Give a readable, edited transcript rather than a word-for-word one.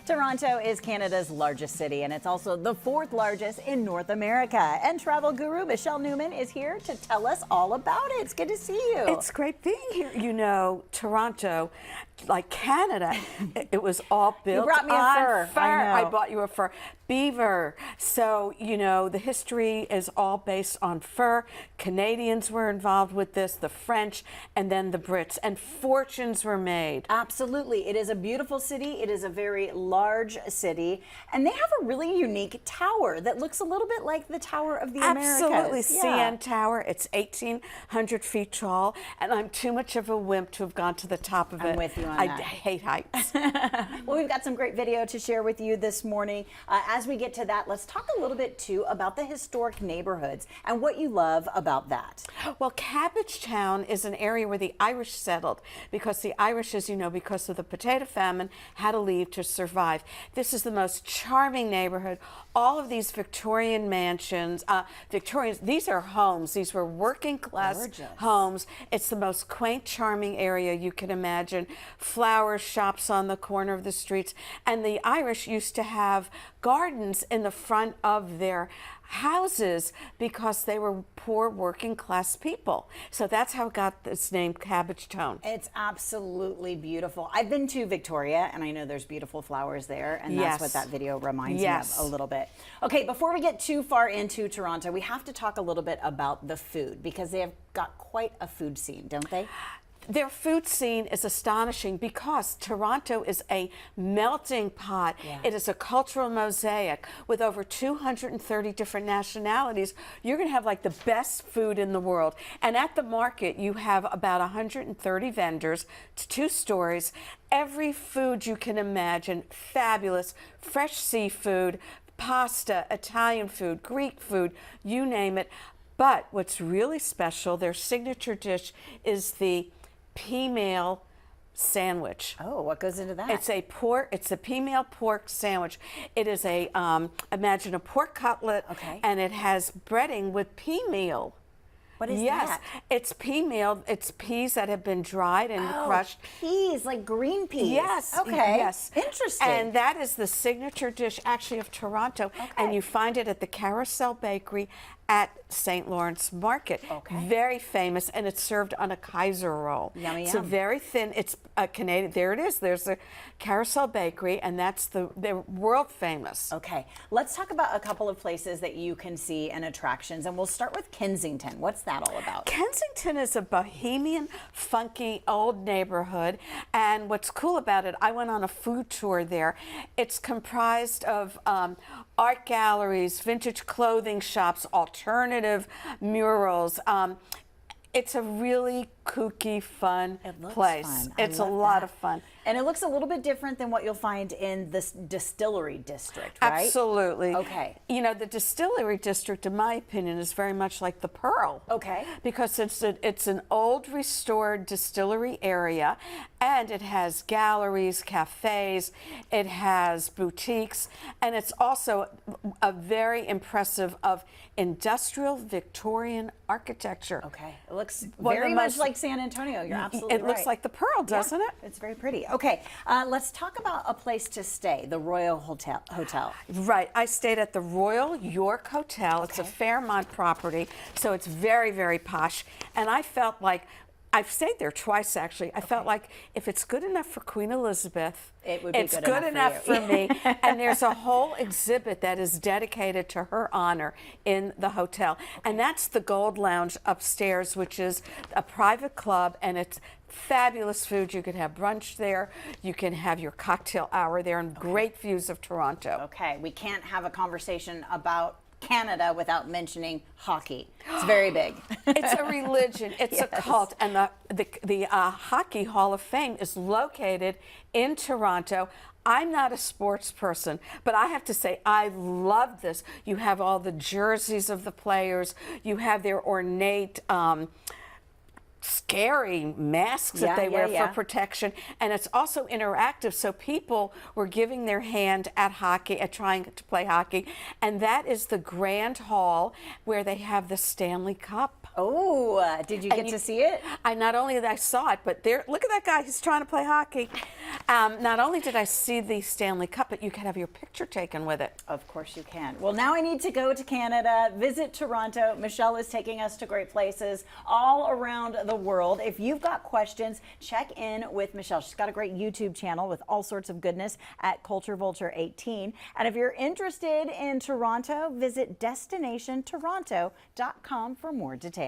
Toronto is Canada's largest city, and it's also the fourth largest in North America. And travel guru Michelle Newman is here to tell us all about it. It's good to see you. It's great being here. You know, Toronto, like Canada, it was all built You brought me a fur. I bought you a fur. Beaver. So, you know, the history is all based on fur. Canadians were involved with this, the French, and then the Brits, and fortunes were made. Absolutely. It is a beautiful city. It is a very large city, and they have a really unique tower that looks a little bit like the Tower of the Americas. Absolutely. CN Tower. It's 1,800 feet tall, and I'm too much of a wimp to have gone to the top of it. I'm with you on I that. hate heights. Well, we've got some great video to share with you this morning. As we get to that, let's talk a little bit too about the historic neighborhoods and what you love about that. Well, Cabbagetown is an area where the Irish settled because the Irish, as you know, because of the potato famine, had to leave to survive. This is the most charming neighborhood. All of these Victorian mansions, these are homes. These were working class homes. It's the most quaint, charming area you can imagine. Flower shops on the corner of the streets. And the Irish used to have gardens in the front of their houses because they were poor working class people. So that's how it got this name Cabbagetown. It's absolutely beautiful. I've been to Victoria, and I know there's beautiful flowers there, and that's what that video reminds me of a little bit. Okay, before we get too far into Toronto, we have to talk a little bit about the food because they have got quite a food scene, don't they? Their food scene is astonishing because Toronto is a melting pot. Yeah. It is a cultural mosaic with over 230 different nationalities. You're going to have like the best food in the world. And at the market, you have about 130 vendors, 2 stories, every food you can imagine, fabulous, fresh seafood, pasta, Italian food, Greek food, you name it. But what's really special, their signature dish is the pea-meal sandwich. Oh, what goes into that? It's a pea-meal pork sandwich. It is a, imagine a pork cutlet, and it has breading with pea meal. What is that? It's pea meal. It's peas that have been dried and crushed. Peas, like green peas. Yes. Okay. Yes. Interesting. And that is the signature dish, actually, of Toronto. And you find it at the Carousel Bakery at St. Lawrence Market. Very famous, and it's served on a Kaiser roll. Yummy, it's a very thin, it's a Canadian, there it is, there's the Carousel Bakery, and they're world famous. Okay, let's talk about a couple of places that you can see and attractions, and we'll start with Kensington. What's that all about? Kensington is a bohemian, funky, old neighborhood, and what's cool about it, I went on a food tour there. It's comprised of art galleries, vintage clothing shops, alternative murals. It's a really kooky, fun place. It's a lot of fun. And it looks a little bit different than what you'll find in this distillery district, right? Absolutely. Okay. You know, the distillery district, in my opinion, is very much like the Pearl. Okay. Because it's an old restored distillery area, and it has galleries, cafes, it has boutiques, and it's also a very impressive of industrial Victorian architecture. Okay. It looks very much like San Antonio. You're absolutely right. It looks like the Pearl, doesn't it? It's very pretty. Okay, let's talk about a place to stay, the Royal Hotel. Right. I stayed at the Royal York Hotel. It's a Fairmont property, so it's very, very posh. And I felt like, I've stayed there twice actually. I felt like if it's good enough for Queen Elizabeth, it's good enough for me. And there's a whole exhibit that is dedicated to her honor in the hotel. And that's the Gold Lounge upstairs, which is a private club, and it's fabulous food. You can have brunch there. You can have your cocktail hour there, and great views of Toronto. Okay, we can't have a conversation about Canada without mentioning hockey. It's very big. It's a religion. It's a cult. And the Hockey Hall of Fame is located in Toronto. I'm not a sports person, but I have to say I love this. You have all the jerseys of the players. You have their ornate scary masks that they wear for protection. And it's also interactive, so people were giving their hand at hockey, at trying to play hockey. And that is the Grand Hall where they have the Stanley Cup. Oh, did you get to see it? Not only did I saw it, but there, look at that guy, he's trying to play hockey. Not only did I see the Stanley Cup, but you can have your picture taken with it. Of course you can. Well, now I need to go to Canada, visit Toronto. Michelle is taking us to great places all around the world. If you've got questions, check in with Michelle. She's got a great YouTube channel with all sorts of goodness at Culture Vulture 18. And if you're interested in Toronto, visit destinationtoronto.com for more details.